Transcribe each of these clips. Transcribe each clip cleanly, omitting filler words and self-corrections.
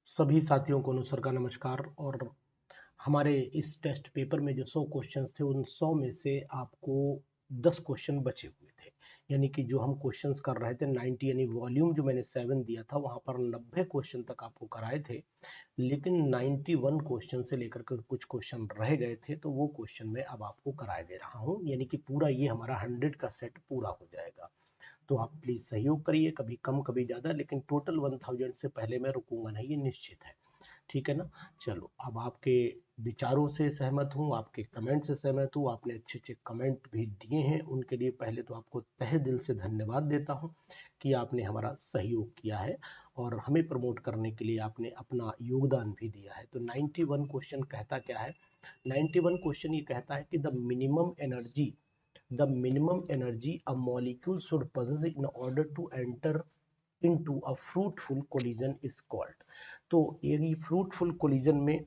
सभी साथियों को अनुसर का नमस्कार। और हमारे इस टेस्ट पेपर में जो 100 क्वेश्चंस थे उन 100 में से आपको 10 क्वेश्चन बचे हुए थे। यानी कि जो हम क्वेश्चंस कर रहे थे 90, यानी वॉल्यूम जो मैंने 7 दिया था वहां पर 90 क्वेश्चन तक आपको कराए थे, लेकिन 91 क्वेश्चन से लेकर के कुछ क्वेश्चन रह गए थे, तो वो क्वेश्चन मैं अब आपको कराए दे रहा हूँ। यानी कि पूरा ये हमारा 100 का सेट पूरा हो जाएगा। तो आप प्लीज सहयोग करिए, कभी कम कभी ज्यादा, लेकिन टोटल 1000 से पहले मैं रुकूंगा नहीं, ये निश्चित है। ठीक है ना। चलो, अब आपके विचारों से सहमत हूँ, आपके कमेंट से सहमत हूँ। आपने अच्छे अच्छे कमेंट भी दिए हैं, उनके लिए पहले तो आपको तहे दिल से धन्यवाद देता हूँ कि आपने हमारा सहयोग किया है और हमें प्रमोट करने के लिए आपने अपना योगदान भी दिया है। तो 91 क्वेश्चन कहता क्या है? 91 क्वेश्चन ये कहता है कि the minimum energy a molecule should possess in order to enter into a fruitful collision is called। तो ये फ्रूटफुल कोलिजन में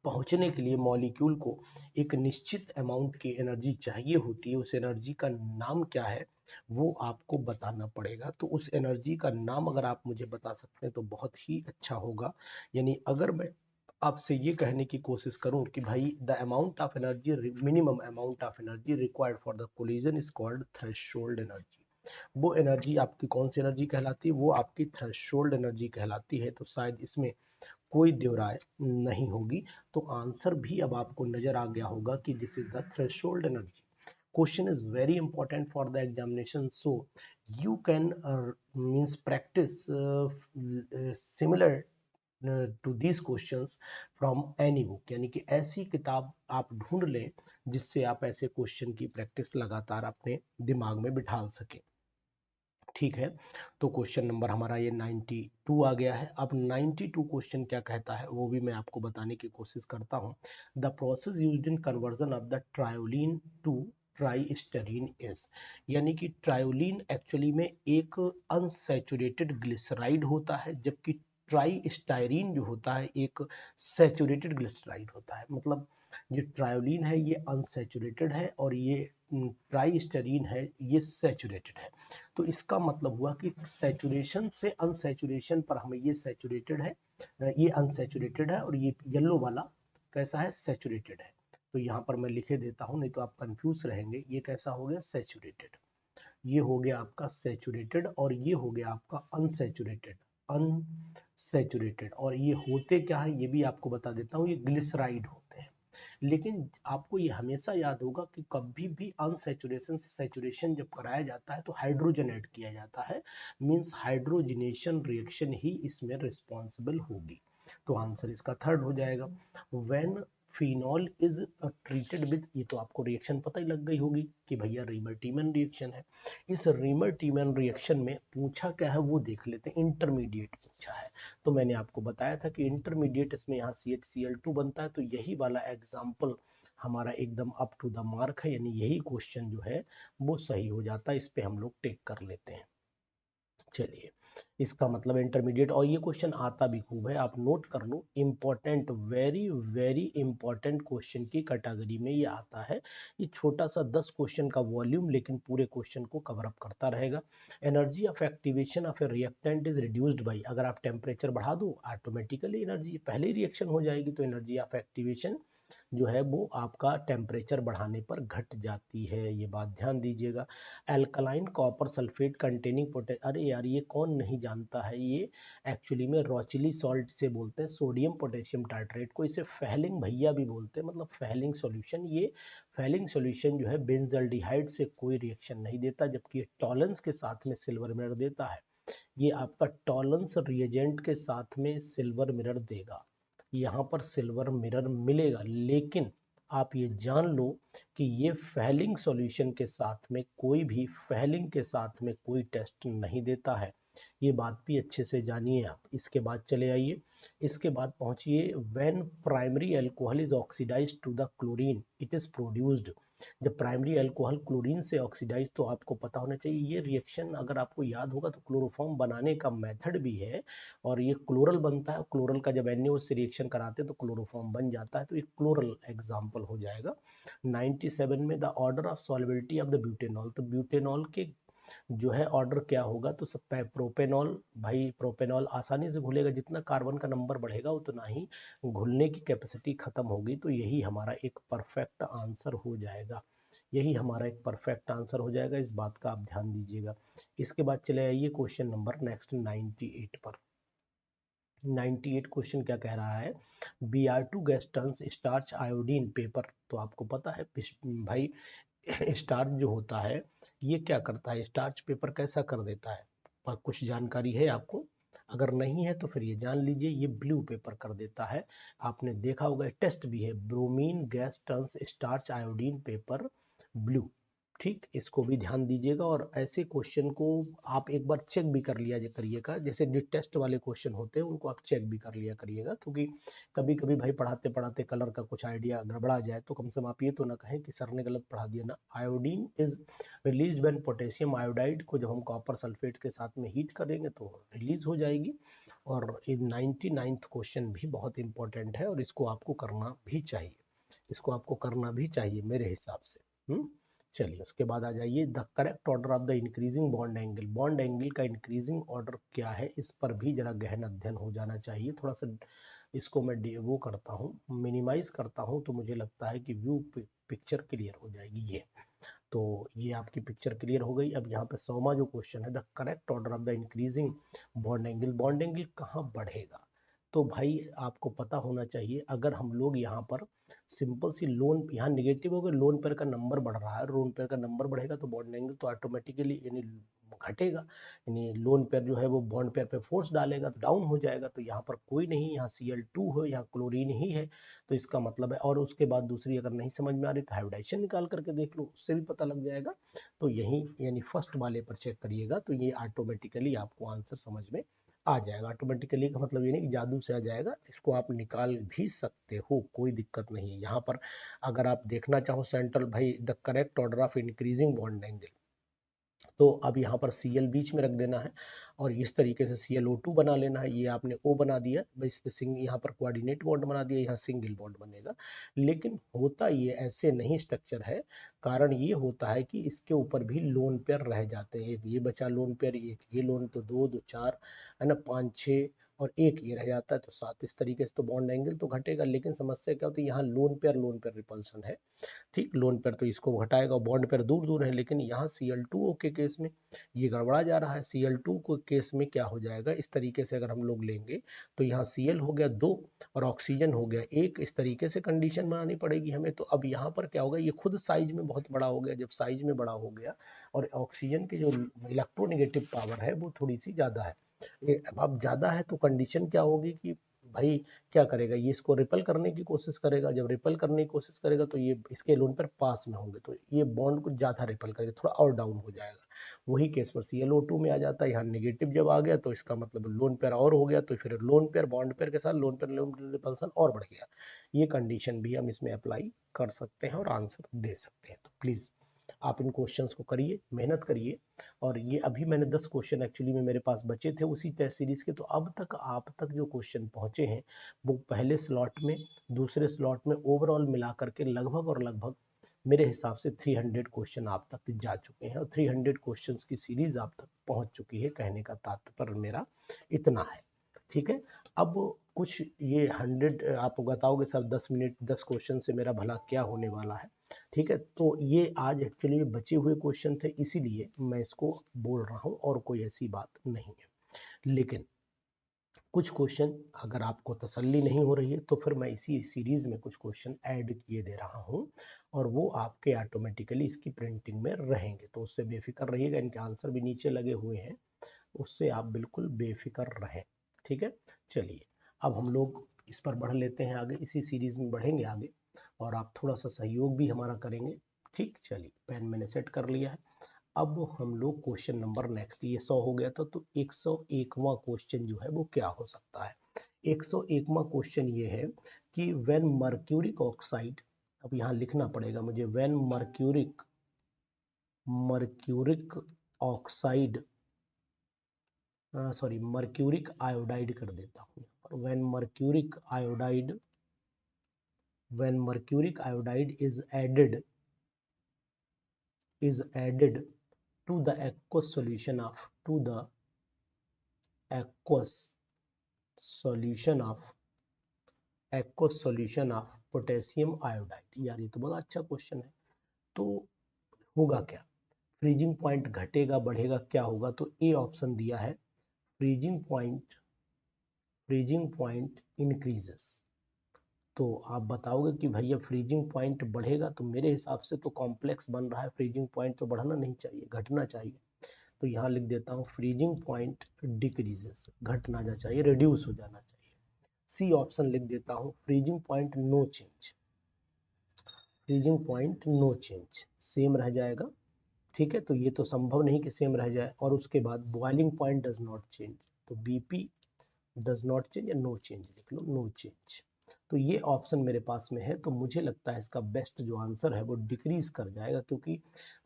पहुंचने के लिए मॉलिक्यूल को एक निश्चित अमाउंट की एनर्जी चाहिए होती है। उस एनर्जी का नाम क्या है वो आपको बताना पड़ेगा। तो उस एनर्जी का नाम अगर आप मुझे बता सकते हैं तो बहुत ही अच्छा होगा। यानी अगर मैं आपसे ये कहने की कोशिश करूं कि भाई the amount of energy, minimum amount of energy required for the collision is called threshold energy. वो एनर्जी आपकी कौन सी एनर्जी कहलाती है? वो आपकी थ्रेशोल्ड एनर्जी कहलाती है। तो शायद इसमें कोई दो राय नहीं होगी। तो आंसर भी अब आपको नजर आ गया होगा कि this is the threshold energy. Question is very important for the examination, so you can means practice similar to these questions from any book। यानी कि ऐसी किताब आप ढूंढ लें जिससे आप ऐसे क्वेश्चन की प्रैक्टिस लगातार अपने दिमाग में बिठा सकें। ठीक है। तो क्वेश्चन नंबर हमारा ये 92 आ गया है। अब 92 क्वेश्चन क्या कहता है वो भी मैं आपको बताने की कोशिश करता हूँ। The process used in conversion of the triolein to tristearin is. यानी कि ट्रायोलिन एक्चुअली में एक अनसैचुरेटेड ग्लिसराइड होता है, जबकि ट्राइस्टायरीन जो होता है एक सैचुरेटेड ग्लिसराइड होता है। मतलब जो ट्रायोलिन है ये अनसैचुरेटेड है और ये ट्राइस्टरीन है ये सैचुरेटेड है। तो इसका मतलब हुआ कि सैचुरेशन से अनसैचुरेशन पर हमें ये सैचुरेटेड है, ये अनसैचुरेटेड है, और ये येलो वाला कैसा है? सैचुरेटेड है। तो यहाँ पर मैं लिखे देता हूँ, नहीं तो आप कंफ्यूज रहेंगे। ये कैसा हो गया? सैचुरेटेड। ये हो गया आपका सैचुरेटेड और ये हो गया आपका अनसैचुरेटेड। अनसैचुरेटेड और ये होते क्या है ये भी आपको बता देता हूँ, ये ग्लिसराइड होते हैं। लेकिन आपको ये हमेशा याद होगा कि कभी भी अनसैचुरेशन से सैचुरेशन जब कराया जाता है तो हाइड्रोजन ऐड किया जाता है, मींस हाइड्रोजनेशन रिएक्शन ही इसमें रिस्पॉन्सिबल होगी। तो आंसर इसका थर्ड हो जाएगा। When phenol is treated with, ये तो आपको रिएक्शन पता ही लग गई होगी कि भैया रीमर टीमन रिएक्शन है। इस रीमर टीमन रिएक्शन में पूछा क्या है वो देख लेते हैं। इंटरमीडिएट पूछा है। तो मैंने आपको बताया था कि इंटरमीडिएट इसमें यहाँ CHCl2 बनता है। तो यही वाला एग्जाम्पल हमारा एकदम अप टू द मार्क है, यानी यही क्वेश्चन जो है वो सही हो जाता है। इस पे हम लोग टिक कर लेते हैं। चलिए, इसका मतलब इंटरमीडिएट, और ये क्वेश्चन आता भी खूब है, आप नोट कर लो। Important, very very important question की कैटेगरी में ये आता है। ये छोटा सा 10 क्वेश्चन का वॉल्यूम लेकिन पूरे क्वेश्चन को कवर अप करता रहेगा। Energy of activation of A reactant is reduced by, अगर आप टेम्परेचर बढ़ा दो ऑटोमेटिकली एनर्जी पहले ही रिएक्शन हो जाएगी। तो एनर्जी ऑफ एक्टिवेशन जो है वो आपका टेम्परेचर बढ़ाने पर घट जाती है, ये बात ध्यान दीजिएगा। एल्कलाइन कॉपर सल्फेट कंटेनिंग अरे यार ये कौन नहीं जानता है? ये एक्चुअली में रॉचिली सॉल्ट से बोलते हैं, सोडियम पोटेशियम टाइट्रेट को। इसे फैलिंग भैया भी बोलते हैं, मतलब फैलिंग सॉल्यूशन। ये फैलिंग सॉल्यूशन जो है बेंजल्डिहाइड से कोई रिएक्शन नहीं देता, जबकि टॉलेंस के साथ में सिल्वर मिरर देता है। ये आपका टॉलेंस रिएजेंट के साथ में सिल्वर मिरर देगा, यहाँ पर सिल्वर मिरर मिलेगा। लेकिन आप ये जान लो कि ये फैलिंग सॉल्यूशन के साथ में कोई भी, फैलिंग के साथ में कोई टेस्ट नहीं देता है। ये बात भी अच्छे से जानिए आप। इसके बाद चले आइए, इसके बाद पहुंचिए। When primary alcohol is oxidised to the chlorine it is produced. जब प्राइमरी अल्कोहल क्लोरीन से ऑक्सीडाइज, तो आपको पता होना चाहिए ये रिएक्शन, अगर आपको याद होगा तो क्लोरोफॉर्म बनाने का मेथड भी है, और ये क्लोरल बनता है। क्लोरल का जब NaO से रिएक्शन कराते हैं तो क्लोरोफॉर्म बन जाता है। तो ये क्लोरल एग्जाम्पल हो जाएगा। 97 में the order of solubility of the butanol, तो ब्यूटेनॉल के जो है ऑर्डर क्या होगा, तो सब प्रोपेनॉल, भाई प्रोपेनॉल आसानी से घुलेगा, जितना कार्बन का नंबर बढ़ेगा उतना ही घुलने की कैपेसिटी खत्म होगी। तो यही हमारा एक परफेक्ट आंसर हो जाएगा, यही हमारा एक परफेक्ट आंसर हो जाएगा, इस बात का आप ध्यान दीजिएगा। इसके बाद चले आइए क्वेश्चन नंबर नेक्स्ट 98 पर। 98 क्वेश्चन क्या कह रहा है, Br2 gas turns starch iodine paper. तो आपको पता है भाई स्टार्च जो होता है ये क्या करता है, स्टार्च पेपर कैसा कर देता है, पर कुछ जानकारी है आपको? अगर नहीं है तो फिर ये जान लीजिए, ये ब्लू पेपर कर देता है। आपने देखा होगा, टेस्ट भी है, bromine gas turns starch iodine paper blue. ठीक, इसको भी ध्यान दीजिएगा, और ऐसे क्वेश्चन को आप एक बार चेक भी कर लिया करिएगा, जैसे जो टेस्ट वाले क्वेश्चन होते हैं उनको आप चेक भी कर लिया करिएगा, क्योंकि कभी कभी भाई पढ़ाते पढ़ाते कलर का कुछ आइडिया गड़बड़ा जाए तो कम से कम आप ये तो ना कहें कि सर ने गलत पढ़ा दिया ना। Iodine is release when potassium iodide को जब हम कॉपर सल्फेट के साथ में हीट करेंगे तो रिलीज हो जाएगी। और ये 99th क्वेश्चन भी बहुत इंपॉर्टेंट है, और इसको आपको करना भी चाहिए, इसको आपको करना भी चाहिए मेरे हिसाब से। चलिए उसके बाद आ जाइए, the correct order of the increasing bond angle. Bond angle का इंक्रीजिंग ऑर्डर क्या है, इस पर भी जरा गहन अध्ययन हो जाना चाहिए। थोड़ा सा इसको मैं वो करता हूँ, मिनिमाइज करता हूँ, तो मुझे लगता है कि व्यू पिक्चर क्लियर हो जाएगी। ये तो ये आपकी पिक्चर क्लियर हो गई। अब यहाँ पे 100वां जो क्वेश्चन है, the correct order of the increasing bond angle. Bond angle कहाँ बढ़ेगा, तो भाई आपको पता होना चाहिए, अगर हम लोग यहाँ पर सिंपल सी लोन, यहाँ निगेटिव हो गया, लोन पेयर का नंबर बढ़ रहा है, लोन पेयर का नंबर बढ़ेगा तो बॉन्ड एंगल तो ऑटोमेटिकली यानी घटेगा, यानी लोन पेयर जो है वो बॉन्ड पेयर पे फोर्स डालेगा तो डाउन हो जाएगा। तो यहाँ पर कोई नहीं, यहाँ Cl2 हो, यहाँ क्लोरीन ही है, तो इसका मतलब है। और उसके बाद दूसरी अगर नहीं समझ में आ रही तो हाइब्रिडाइजेशन निकाल करके देख लो, उससे भी पता लग जाएगा। तो यही यानी फर्स्ट वाले पर चेक करिएगा, तो ये ऑटोमेटिकली आपको आंसर समझ में आ जाएगा। ऑटोमेटिकली का मतलब ये नहीं कि जादू से आ जाएगा, इसको आप निकाल भी सकते हो, कोई दिक्कत नहीं है। यहाँ पर अगर आप देखना चाहो सेंट्रल, भाई the correct order of increasing bond angle, तो अब यहाँ पर Cl बीच में रख देना है, और इस तरीके से ClO2 बना लेना है। ये आपने O बना दिया, इस पे यहाँ पर कोऑर्डिनेट बॉन्ड बना दिया, यहाँ सिंगल बॉन्ड बनेगा। लेकिन होता ये ऐसे नहीं स्ट्रक्चर है, कारण ये होता है कि इसके ऊपर भी लोन पेयर रह जाते हैं। एक ये बचा लोन पेयर, एक ये लोन, तो दो दो चार है ना, 5 6 और एक ये रह जाता है, तो 7। इस तरीके से तो बॉन्ड एंगल तो घटेगा, लेकिन समस्या क्या होती है, यहाँ लोन पेयर रिपल्सन है। ठीक, लोन पेयर तो इसको घटाएगा, बॉन्ड पेयर दूर दूर है, लेकिन यहाँ Cl2O के केस में ये गड़बड़ा जा रहा है। Cl2 को केस में क्या हो जाएगा, इस तरीके से अगर हम लोग लेंगे तो यहाँ Cl हो गया 2 और ऑक्सीजन हो गया 1, इस तरीके से कंडीशन बनानी पड़ेगी हमें। तो अब यहाँ पर क्या होगा, ये खुद साइज में बहुत बड़ा हो गया, जब साइज में बड़ा हो गया और ऑक्सीजन की जो इलेक्ट्रोनेगेटिव पावर है वो थोड़ी सी ज़्यादा है, अब ज़्यादा है, तो कंडीशन क्या होगी कि भाई क्या करेगा, ये इसको रिपेल करने की कोशिश करेगा। जब रिपेल करने की कोशिश करेगा तो ये इसके लोन पर पास में होंगे, तो ये बॉन्ड को ज़्यादा रिपेल करेगा, थोड़ा और डाउन हो जाएगा। वही केस पर ClO2 में आ जाता है, यहाँ नेगेटिव जब आ गया तो इसका मतलब लोन पेयर और हो गया, तो फिर लोन पेयर बॉन्ड पेयर के साथ लोन पेयर रिपल्सन और बढ़ गया। ये कंडीशन भी हम इसमें अप्लाई कर सकते हैं और आंसर दे सकते हैं। तो प्लीज़ आप इन क्वेश्चंस को करिए, मेहनत करिए। और ये अभी मैंने 10 क्वेश्चन एक्चुअली में मेरे पास बचे थे उसी टेस्ट सीरीज के, तो अब तक आप तक जो क्वेश्चन पहुंचे हैं वो पहले स्लॉट में, दूसरे स्लॉट में ओवरऑल मिला करके लगभग और लगभग मेरे हिसाब से 300 क्वेश्चन आप तक जा चुके हैं, और 300 क्वेश्चंस की सीरीज आप तक पहुंच चुकी है। कहने का तात्पर्य मेरा इतना है, ठीक है। अब कुछ ये 100 आप बताओगे सर 10 मिनट 10 क्वेश्चन से मेरा भला क्या होने वाला है, ठीक है। तो ये आज एक्चुअली बचे हुए क्वेश्चन थे, इसीलिए मैं इसको बोल रहा हूँ, और कोई ऐसी बात नहीं है। लेकिन कुछ क्वेश्चन अगर आपको तसल्ली नहीं हो रही है तो फिर मैं इसी सीरीज में कुछ क्वेश्चन ऐड किए दे रहा हूँ, और वो आपके ऑटोमेटिकली इसकी प्रिंटिंग में रहेंगे, तो उससे बेफिक्र रहिएगा। इनके आंसर भी नीचे लगे हुए हैं, उससे आप बिल्कुल बेफिक्र रहें, ठीक है। चलिए अब हम लोग इस पर बढ़ लेते हैं आगे, इसी सीरीज में बढ़ेंगे आगे, और आप थोड़ा सा सहयोग भी हमारा करेंगे, ठीक। चलिए पेन मैंने सेट कर लिया है। अब हम लोग क्वेश्चन नंबर नेक्स्ट, ये 100 हो गया था, तो 101वां क्वेश्चन जो है वो क्या हो सकता है। 101वां क्वेश्चन ये है कि व्हेन मर्क्यूरिक ऑक्साइड, अब यहाँ लिखना पड़ेगा मुझे, when mercuric oxide, sorry mercuric iodide कर देता हूँ, when mercuric iodide is added to the aqueous solution of potassium iodide. यार ये तो बड़ा अच्छा क्वेश्चन है। तो होगा क्या, फ्रीजिंग पॉइंट घटेगा बढ़ेगा क्या होगा, तो ए ऑप्शन दिया है फ्रीजिंग पॉइंट इंक्रीजेस। तो आप बताओगे कि भैया फ्रीजिंग पॉइंट बढ़ेगा, तो मेरे हिसाब से तो कॉम्प्लेक्स बन रहा है, फ्रीजिंग पॉइंट तो बढ़ना नहीं चाहिए, घटना चाहिए। तो यहाँ लिख देता हूँ फ्रीजिंग पॉइंट डिक्रीजेस, घटना जा चाहिए, रिड्यूस हो जाना चाहिए। सी ऑप्शन लिख देता हूँ freezing point no change, same रह जाएगा। ठीक है, तो ये तो संभव नहीं कि सेम रह जाए। और उसके बाद boiling point does not change, तो बीपी डज नॉट चेंज या नो चेंज लिख लो, नो चेंज। तो ये ऑप्शन मेरे पास में है। तो मुझे लगता है इसका बेस्ट जो आंसर है वो डिक्रीज कर जाएगा, क्योंकि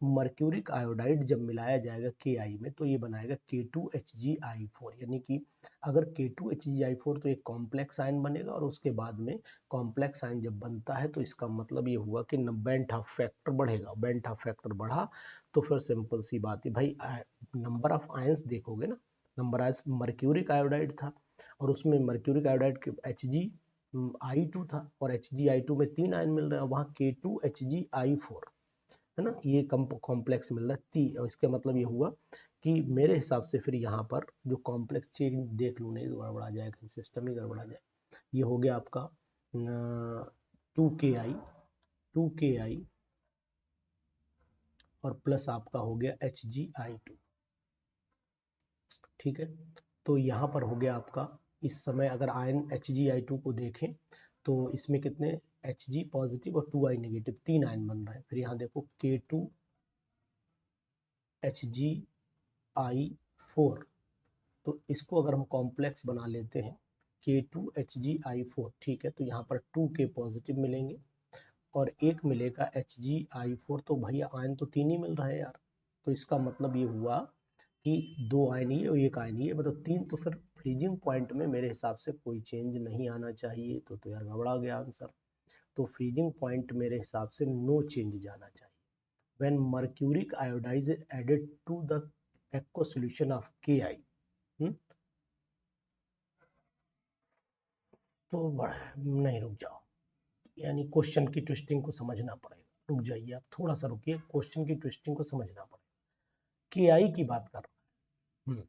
मर्क्यूरिक आयोडाइड जब मिलाया जाएगा KI में तो ये बनाएगा K2HgI4, यानी कि अगर K2HgI4 तो एक कॉम्प्लेक्स आयन बनेगा, और उसके बाद में कॉम्प्लेक्स आयन जब बनता है तो इसका मतलब ये हुआ कि बेंट हाफ फैक्टर बढ़ेगा। बेंट हाफ फैक्टर बढ़ा तो फिर सिंपल सी बात है भाई, नंबर ऑफ आयंस देखोगे ना, नंबर आयंस मर्क्यूरिक आयोडाइड था और उसमें मर्क्यूरिक आयोडाइड के Hg(I2) था और Hg(I2) में 3 आयन मिल रहे हैं, वहाँ K2HgI4 है ना, ये कॉम्प्लेक्स मिल रहा है और इसका मतलब ये हुआ कि मेरे हिसाब से फिर यहाँ पर जो कॉम्प्लेक्स चेंज देख लूँ, नहीं गड़बड़ा जाएगा, सिस्टम ही गड़बड़ा जाए। ये हो गया आपका 2KI और प्लस आपका हो गया Hg(I2), ठीक है। तो यहाँ पर हो गया आपका, इस समय अगर आयन Hg(I2) को देखें तो इसमें कितने Hg पॉजिटिव और 2I नेगेटिव 3 आयन बन रहे हैं। फिर यहाँ देखो K2HgI4, तो इसको अगर हम कॉम्प्लेक्स बना लेते हैं K2HgI4, ठीक है, तो यहाँ पर 2K पॉजिटिव मिलेंगे और एक मिलेगा Hg(I4), तो भैया आयन तो 3 ही मिल रहे हैं यार। तो इसका मतलब ये हुआ कि 2 आयन ही और 1 आयन ही, मतलब 3। तो फिर फ्रीजिंग पॉइंट में मेरे हिसाब से कोई चेंज नहीं आना चाहिए, तो यार गड़बड़ा गया आंसर। तो फ्रीजिंग पॉइंट मेरे हिसाब से नो चेंज जाना चाहिए। When mercuric iodide is added to the aqueous solution of KI, तो नहीं, रुक जाओ, यानी क्वेश्चन की ट्विस्टिंग को समझना पड़ेगा। रुक जाइए आप, थोड़ा सा रुकिए, क्वेश्चन की ट्विस्टिंग को समझना पड़ेगा। KI की बात कर रहा है,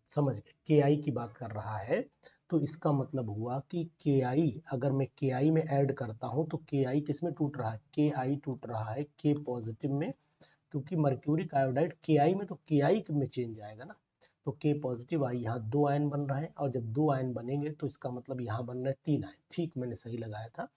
समझ गए, KI की बात कर रहा है, तो इसका मतलब हुआ कि KI अगर मैं KI में ऐड करता हूं तो KI किस में टूट रहा है, KI टूट रहा है K पॉजिटिव में, क्योंकि मर्क्यूरिक आयोडाइड KI में, तो KI में चेंज आएगा ना। तो K पॉजिटिव आई, यहाँ 2 आयन बन रहे हैं और जब 2 आयन बनेंगे तो इसका मतलब यहाँ बन रहे हैं 3 आयन। ठीक, मैंने सही लगाया था,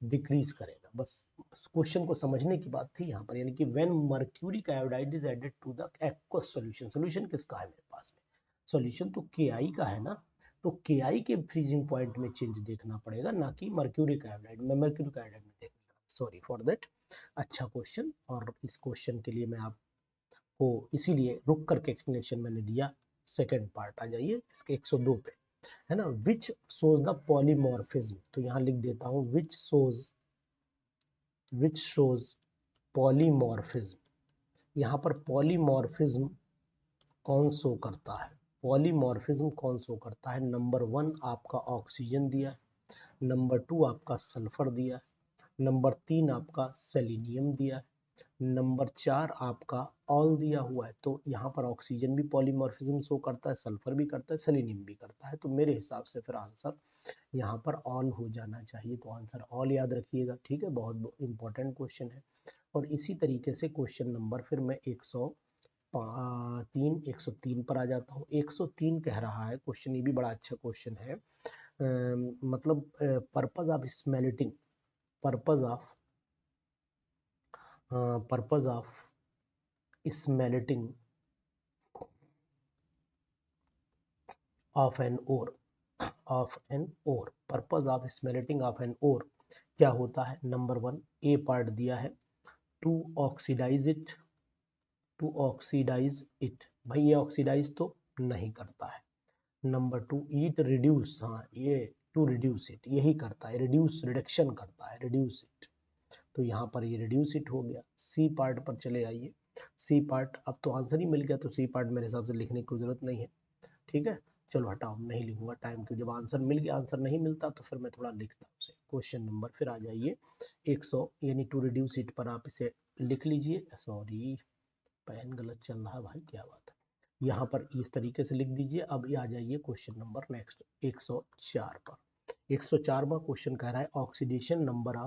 डिक्रीज करेगा। बस क्वेश्चन को समझने की बात थी यहाँ पर, यानी कि when mercuric iodide is added to the aqueous solution, solution किसका है मेरे पास में, सॉल्यूशन तो KI का है ना, तो KI के फ्रीजिंग पॉइंट में चेंज देखना पड़ेगा, ना कि मर्क्यूरिक आयोडाइड में। मर्क्यूरिक आयोडाइड में देखना, सॉरी फॉर दैट। अच्छा क्वेश्चन, और इस क्वेश्चन के लिए मैं आपको इसीलिए रुक करके एक्सप्लेनेशन मैंने दिया। सेकंड पार्ट आ जाइए इसके 102 पे, है ना। विच शोज द पॉलीमॉर्फिज्म, तो यहाँ लिख देता हूँ विच शोज पॉलीमॉर्फिज्म। यहाँ पर पॉलीमॉर्फिज्म कौन शो करता है, पॉलीमॉर्फिज्म कौन शो करता है, नंबर 1 आपका ऑक्सीजन दिया है, नंबर 2 आपका सल्फर दिया है, नंबर 3 आपका सेलेनियम दिया है, नंबर 4 आपका ऑल दिया हुआ है। तो यहाँ पर ऑक्सीजन भी पॉलीमॉर्फिज्म शो करता है, सल्फर भी करता है, सेलेनियम भी करता है। तो मेरे हिसाब से फिर आंसर यहाँ पर ऑल हो जाना चाहिए, तो आंसर ऑल याद रखिएगा, ठीक है, बहुत इंपॉर्टेंट क्वेश्चन है। और इसी तरीके से क्वेश्चन नंबर फिर मैं 103 पर आ जाता हूँ। 103 कह रहा है क्वेश्चन, ये भी बड़ा अच्छा क्वेश्चन है। मतलब purpose of smelting, purpose of smelting of an ore, purpose of smelting of an ore क्या होता है। नंबर 1 ए पार्ट दिया है, टू ऑक्सीडाइज इट, भाई ये ऑक्सीडाइज तो नहीं करता है। नंबर 2 ईट रिड्यूस, हाँ ये टू रिड्यूस इट यही करता है, रिडक्शन करता है, रिड्यूस इट, तो यहाँ पर ये रिड्यूस इट हो गया। सी पार्ट पर चले आइए, सी पार्ट अब तो आंसर ही मिल गया, तो सी पार्ट मेरे हिसाब से लिखने की जरूरत नहीं है, ठीक है। चलो हटाओ, नहीं लिखूंगा टाइम की, जब आंसर मिल गया, आंसर नहीं मिलता तो फिर मैं थोड़ा लिखता हूँ उसे। क्वेश्चन नंबर फिर आ जाइए 100 यानी टू रिड्यूस इट पर आप इसे लिख लीजिए। सॉरी पेन गलत चल रहा है भाई, क्या बात है। यहाँ पर इस तरीके से लिख दीजिए। अब ये आ जाइए क्वेश्चन नंबर नेक्स्ट 104 पर। 104वां क्वेश्चन कह रहा है oxidation number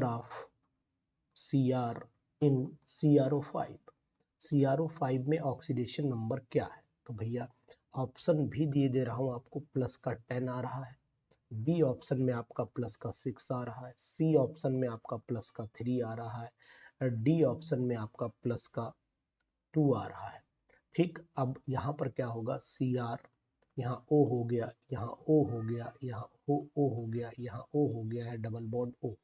of Cr in CrO5। CrO5 में ऑक्सीडेशन नंबर क्या है? तो भैया ऑप्शन भी दिए दे रहा हूं आपको, प्लस का 10 आ रहा है, बी ऑप्शन में आपका प्लस का 6 आ रहा है, सी ऑप्शन में आपका प्लस का 3 आ रहा है, डी ऑप्शन में आपका प्लस का 2 आ रहा है। ठीक, अब यहाँ पर क्या होगा, सी आर, यहाँ ओ हो गया, यहाँ ओ हो गया, यहाँ ओ हो गया, यहाँ ओ हो गया है, डबल बॉन्ड ओ।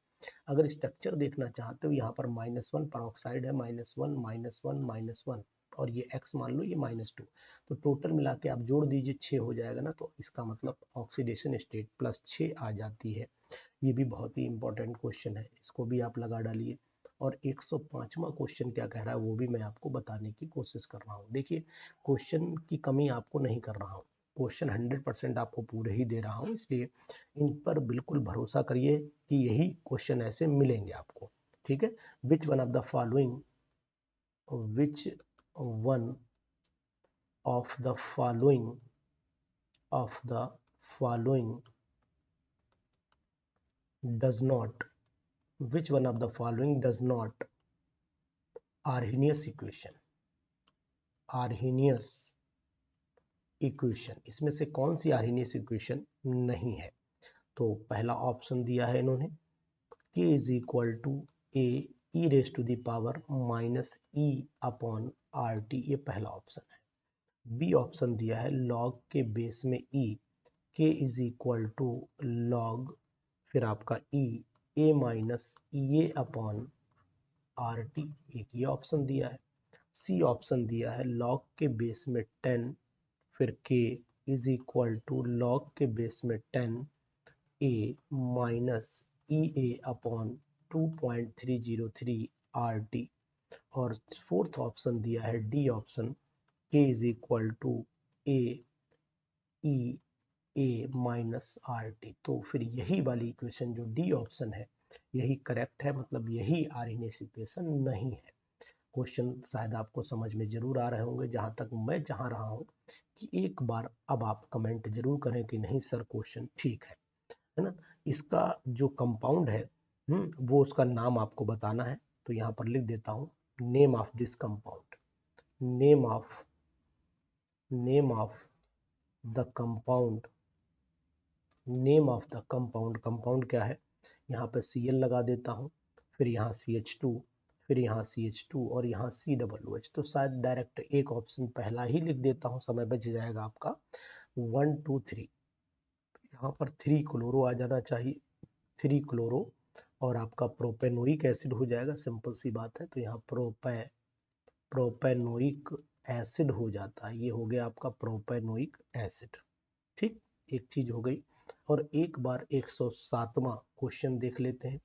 अगर स्ट्रक्चर देखना चाहते हो, यहाँ पर -1 परऑक्साइड है, -1 -1 -1 और ये x मान लो, ये -2, तो टोटल मिला के आप जोड़ दीजिए 6 हो जाएगा ना, तो इसका मतलब ऑक्सीडेशन स्टेट +6 आ जाती है। ये भी बहुत ही इंपॉर्टेंट क्वेश्चन है, इसको भी आप लगा डालिए। और 105वां क्वेश्चन क्या कह रहा है वो भी मैं आपको बताने की कोशिश कर रहा हूँ। देखिए क्वेश्चन की कमी आपको नहीं कर रहा हूँ, क्वेश्चन 100% आपको पूरे ही दे रहा हूँ, इसलिए इन पर बिल्कुल भरोसा करिए कि यही क्वेश्चन ऐसे मिलेंगे आपको, ठीक है। Which one of the following which one of the following does not which one of the following does not Arrhenius equation, इसमें से कौन सी Arrhenius equation नहीं है? तो पहला ऑप्शन दिया है इन्होंने K is equal to A E raise to the power -e upon RT, ये पहला ऑप्शन है। बी ऑप्शन दिया है लॉग के बेस में e, K is equal to log फिर आपका e a minus A upon RT, एक ये ऑप्शन दिया है। सी ऑप्शन दिया है लॉग के बेस में 10 फिर k is equal to log के बेस में 10 a minus E A upon 2.303 RT। और फोर्थ ऑप्शन दिया है D option k is equal to A E A minus RT। तो फिर यही वाली इक्वेशन जो डी ऑप्शन है यही करेक्ट है, मतलब यही आर्हेनियस इक्वेशन नहीं है। क्वेश्चन शायद आपको समझ में जरूर आ रहे होंगे, जहां तक मैं चाह रहा हूं कि एक बार अब आप कमेंट जरूर करें कि नहीं सर क्वेश्चन ठीक है ना। इसका जो कंपाउंड है वो उसका नाम आपको बताना है, तो यहाँ पर लिख देता हूँ name of this compound, name of the compound, compound क्या है, यहाँ पे Cl लगा देता हूँ, फिर यहाँ CH2, फिर यहाँ CH2 और यहाँ COOH। तो शायद डायरेक्ट एक ऑप्शन पहला ही लिख देता हूँ, समय बच जाएगा आपका। 1 2 3, यहाँ पर 3 क्लोरो आ जाना चाहिए, 3 क्लोरो और आपका प्रोपेनोइक एसिड हो जाएगा, सिंपल सी बात है। तो यहाँ प्रोपेनोइक एसिड हो जाता है, ये हो गया आपका प्रोपेनोइक एसिड। ठीक, एक चीज हो गई। और एक बार 107वां क्वेश्चन देख लेते हैं।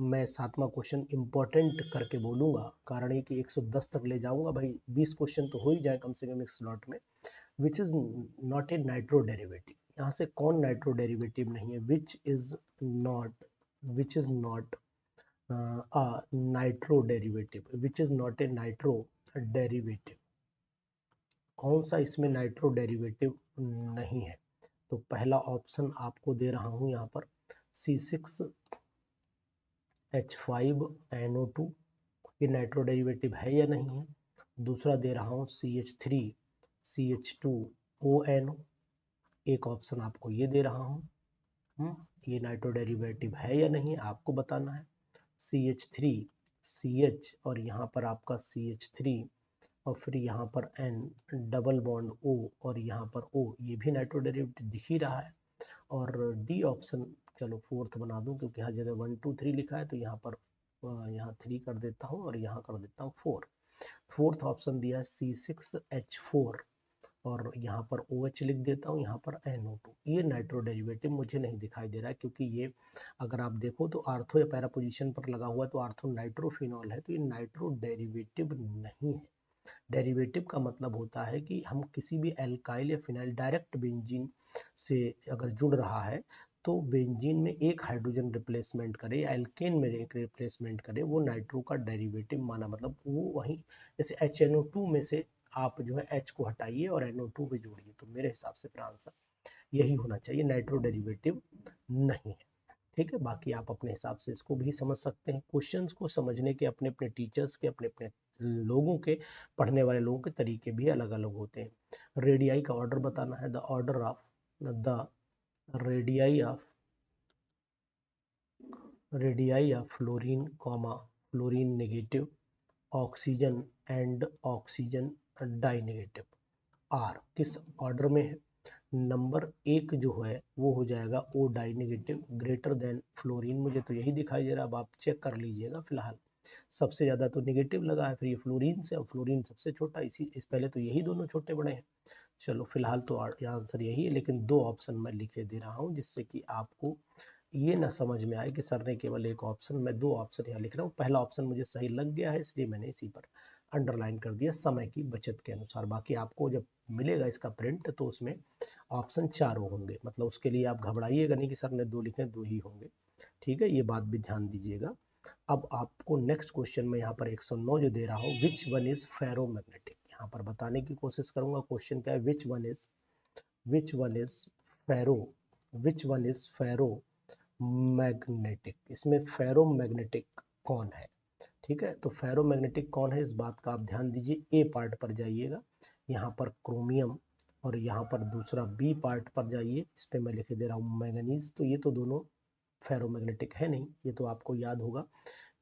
मैं 7वां क्वेश्चन इंपॉर्टेंट करके बोलूंगा, कारण है कि 110 तक ले जाऊंगा भाई, 20 क्वेश्चन तो हो ही जाए कम से कम इस स्लॉट में। Which is not a nitro derivative, यहाँ से कौन नाइट्रो डेरिवेटिव नहीं है? Which is not a nitro derivative, which is not a nitro derivative, कौन सा इसमें नाइट्रो डेरिवेटिव नहीं है? तो पहला ऑप्शन आपको दे रहा हूं यहाँ पर C6H5NO2, ये नाइट्रो डेरिवेटिव है या नहीं है। दूसरा दे रहा हूँ CH3CH2ONO, एक ऑप्शन आपको ये दे रहा हूँ, ये नाइट्रो डेरिवेटिव है या नहीं आपको बताना है। CH3CH और यहाँ पर आपका CH3 और फिर यहाँ पर N डबल बॉन्ड O और यहाँ पर O, ये भी नाइट्रो डेरिवेटिव दिख ही रहा है। और डी ऑप्शन चलो फोर्थ बना दूं, क्योंकि हर जगह 1 2 3 लिखा है, तो यहाँ पर यहाँ 3 कर देता हूँ और यहाँ कर देता हूँ 4। फोर्थ ऑप्शन दिया है C6H4 और यहाँ पर OH लिख देता हूँ, यहाँ पर NO2। ये नाइट्रो डेरिवेटिव मुझे नहीं दिखाई दे रहा है, क्योंकि ये अगर आप देखो तो आर्थो या पैरा पोजीशन पर लगा हुआ है, तो आर्थो नाइट्रोफिनॉल है, तो ये नाइट्रो डेरिवेटिव नहीं है। डेरिवेटिव का मतलब होता है कि हम किसी भी एल्काइल या फिनाइल डायरेक्ट बेंजीन से अगर जुड़ रहा है तो बेंजीन में एक हाइड्रोजन रिप्लेसमेंट करे या एल्केन में एक रिप्लेसमेंट करे, वो नाइट्रो का डेरिवेटिव माना, मतलब वो वहीं जैसे HNO2 में से आप जो है H को हटाइए और NO2 पे जोड़िए, तो मेरे हिसाब से फिर आंसर यही होना चाहिए, नाइट्रो डेरिवेटिव नहीं है। ठीक है, बाकी आप अपने हिसाब से इसको भी समझ सकते हैं। क्वेश्चंस को समझने के अपने अपने टीचर्स के, अपने अपने लोगों के, पढ़ने वाले लोगों के तरीके भी अलग अलग होते हैं। रेडियाई का ऑर्डर बताना है, the radii of fluorine fluorine negative, oxygen and oxygen di negative are किस ऑर्डर में है। नंबर 1 जो है वो हो जाएगा O die negative greater than fluorine, मुझे तो यही दिखाई दे रहा है, अब आप चेक कर लीजिएगा। फिलहाल सबसे ज़्यादा तो नेगेटिव लगा है, फिर ये फ्लोरीन से, और फ्लोरीन सबसे छोटा, इस पहले तो यही दोनों छोटे बड़े हैं। चलो फिलहाल तो आंसर यही है, लेकिन 2 ऑप्शन मैं लिखे दे रहा हूँ, जिससे कि आपको ये ना समझ में आए कि सर ने केवल एक ऑप्शन, मैं 2 ऑप्शन यहाँ लिख रहा हूँ। पहला ऑप्शन मुझे सही लग गया है, इसलिए मैंने इसी पर अंडरलाइन कर दिया समय की बचत के अनुसार। बाकी आपको जब मिलेगा इसका प्रिंट तो उसमें ऑप्शन 4 होंगे, मतलब उसके लिए आप घबराइएगा नहीं कि सर ने 2 लिखे, 2 ही होंगे। ठीक है, ये बात भी ध्यान दीजिएगा। अब आपको नेक्स्ट क्वेश्चन में यहाँ पर 109 जो दे रहा हूँ, विच वन इज फेरोमैग्नेटिक, यहाँ पर बताने की कोशिश करूंगा। क्वेश्चन क्या है, which one is ferro which one is ferro magnetic, इसमें फेरोमैग्नेटिक कौन है। ठीक है, तो फेरोमैग्नेटिक कौन है, इस बात का आप ध्यान दीजिए। ए पार्ट पर जाइएगा, यहाँ पर क्रोमियम, और यहाँ पर दूसरा बी पार्ट पर जाइए, इस पे मैं लिखे दे रहा हूँ मैंगनीज। तो ये तो दोनों फेरोमैग्नेटिक है नहीं, ये तो आपको याद होगा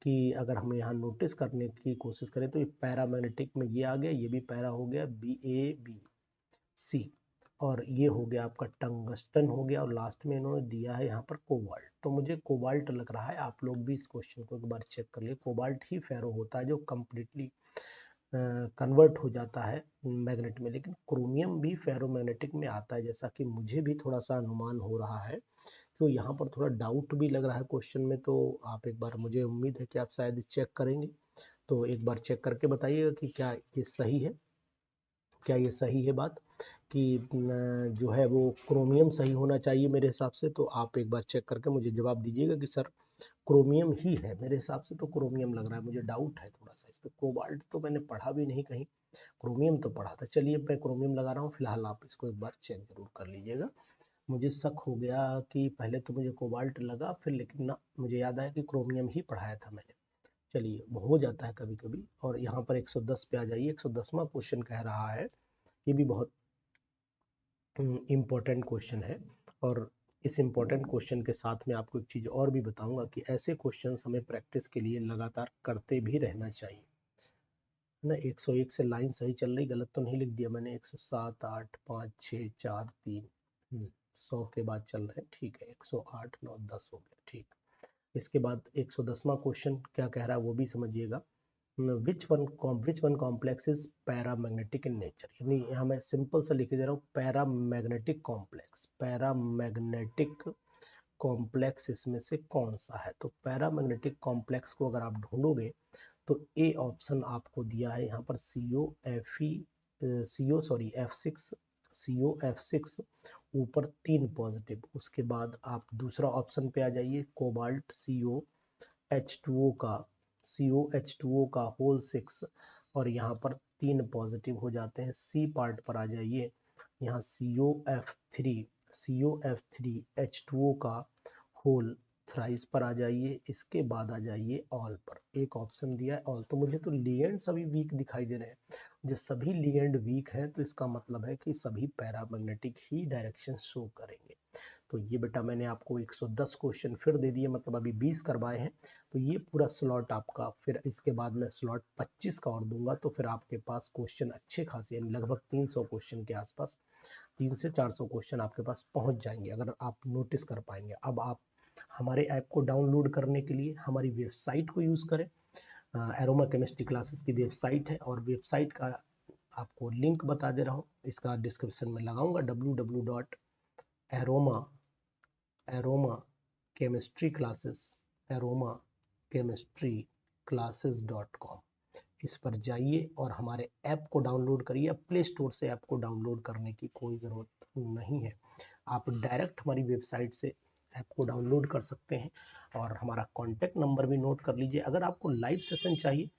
कि अगर हम यहाँ नोटिस करने की कोशिश करें तो ये पैरामैग्नेटिक में ये आ गया, ये भी पैरा हो गया, BABC, और ये हो गया आपका टंगस्टन हो गया, और लास्ट में इन्होंने दिया है यहाँ पर कोबाल्ट। तो मुझे कोबाल्ट लग रहा है, आप लोग भी इस क्वेश्चन को एक बार चेक कर लिए, कोबाल्ट ही फेरो होता है जो कम्प्लीटली कन्वर्ट हो जाता है मैग्नेट में, लेकिन क्रोमियम भी फेरोमैग्नेटिक में आता है, जैसा कि मुझे भी थोड़ा सा अनुमान हो रहा है। तो यहाँ पर थोड़ा डाउट भी लग रहा है क्वेश्चन में, तो आप एक बार, मुझे उम्मीद है कि आप शायद चेक करेंगे, तो एक बार चेक करके बताइएगा कि क्या ये सही है, क्या ये सही है बात कि जो है वो क्रोमियम सही होना चाहिए मेरे हिसाब से। तो आप एक बार चेक करके मुझे जवाब दीजिएगा कि सर क्रोमियम ही है, मेरे हिसाब से तो क्रोमियम लग रहा है, मुझे डाउट है थोड़ा सा इस पर। कोबाल्ट तो मैंने पढ़ा भी नहीं कहीं, क्रोमियम तो पढ़ा था। चलिए मैं क्रोमियम लगा रहा हूँ, फिलहाल आप इसको एक बार चेक जरूर कर लीजिएगा। मुझे शक हो गया कि पहले तो मुझे कोबाल्ट लगा, फिर लेकिन ना मुझे याद आया कि क्रोमियम ही पढ़ाया था मैंने। चलिए वो हो जाता है कभी कभी। और यहाँ पर 110 पे आ जाइए, 110वां क्वेश्चन कह रहा है, ये भी बहुत इम्पोर्टेंट क्वेश्चन है, और इस इम्पोर्टेंट क्वेश्चन के साथ में आपको एक चीज़ और भी बताऊंगा कि ऐसे क्वेश्चन हमें प्रैक्टिस के लिए लगातार करते भी रहना चाहिए ना। 101 से लाइन सही चल रही, गलत तो नहीं लिख दिया मैंने। 107, 8, 5, 6, 4, 3, 100 के बाद चल रहे हैं, ठीक है। 108, 9, 10 हो गया, ठीक। इसके बाद 110वां क्वेश्चन क्या कह रहा है वो भी समझिएगा। Which one complex is paramagnetic in nature, यानी यहाँ मैं सिंपल सा लिख दे रहा हूँ, पैरामैग्नेटिक कॉम्प्लेक्स इसमें से कौन सा है। तो पैरामैग्नेटिक कॉम्प्लेक्स को अगर आप ढूंढोगे तो ए ऑप्शन आपको दिया है यहाँ पर, CO F6 ऊपर 3 पॉजिटिव। उसके बाद आप दूसरा ऑप्शन पे आ जाइए, कोबाल्ट COH2O का होल 6, और यहाँ पर 3 पॉजिटिव हो जाते हैं। सी पार्ट पर आ जाइए, यहाँ COF3H2O का होल थ्राइस पर आ जाइए। इसके बाद आ जाइए ऑल पर, एक ऑप्शन दिया है ऑल। तो मुझे तो लिगेंड सभी वीक दिखाई दे रहे हैं, जो सभी लिगेंड वीक हैं तो इसका मतलब है कि सभी पैरामैग्नेटिक ही डायरेक्शन शो करेंगे। तो ये बेटा मैंने आपको 110 क्वेश्चन फिर दे दिए, मतलब अभी 20 करवाए हैं, तो ये पूरा स्लॉट आपका, फिर इसके बाद मैं स्लॉट 25 का और दूंगा, तो फिर आपके पास क्वेश्चन अच्छे खासे, यानी लगभग 300 क्वेश्चन के आसपास, 300 से 400 क्वेश्चन आपके पास पहुंच जाएंगे अगर आप नोटिस कर पाएंगे। अब आप हमारे ऐप को डाउनलोड करने के लिए हमारी वेबसाइट को यूज़ करें। एरोमा केमिस्ट्री क्लासेस की वेबसाइट है, और वेबसाइट का आपको लिंक बता दे रहा हूँ, इसका डिस्क्रिप्शन में लगाऊंगा, www.aromaChemistryClasses.com। इस पर जाइए और हमारे ऐप को डाउनलोड करिए। अब प्ले स्टोर से ऐप को डाउनलोड करने की कोई ज़रूरत नहीं है, आप डायरेक्ट हमारी वेबसाइट से ऐप को डाउनलोड कर सकते हैं। और हमारा कॉन्टैक्ट नंबर भी नोट कर लीजिए। अगर आपको लाइव सेशन चाहिए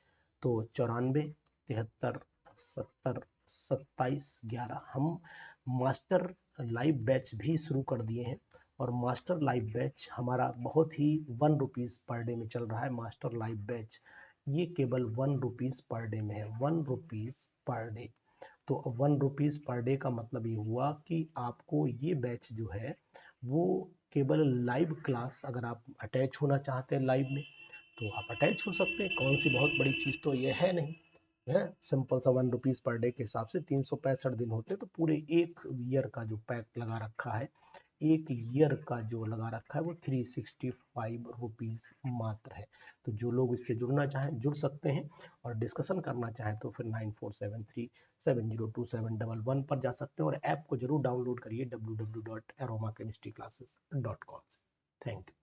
तो 94 73 70 27 11। हम मास्टर लाइव बैच भी शुरू कर दिए हैं, और मास्टर लाइव बैच हमारा बहुत ही ₹1 पर डे में चल रहा है। मास्टर लाइव बैच ये केवल ₹1 पर डे में है, ₹1 पर डे। तो ₹1 पर डे का मतलब ये हुआ कि आपको ये बैच जो है वो केवल लाइव क्लास, अगर आप अटैच होना चाहते हैं लाइव में तो आप अटैच हो सकते हैं। कौन सी बहुत बड़ी चीज़ तो ये है नहीं है। सिंपल सा ₹1 पर डे के हिसाब से 365 दिन होते तो पूरे एक ईयर का जो पैक लगा रखा है, एक ईयर का जो लगा रखा है वो ₹365 मात्र है। तो जो लोग इससे जुड़ना चाहें जुड़ सकते हैं, और डिस्कशन करना चाहें तो फिर 9473702711 पर जा सकते हैं, और ऐप को जरूर डाउनलोड करिए www.aromachemistryclasses.com से। Thank you.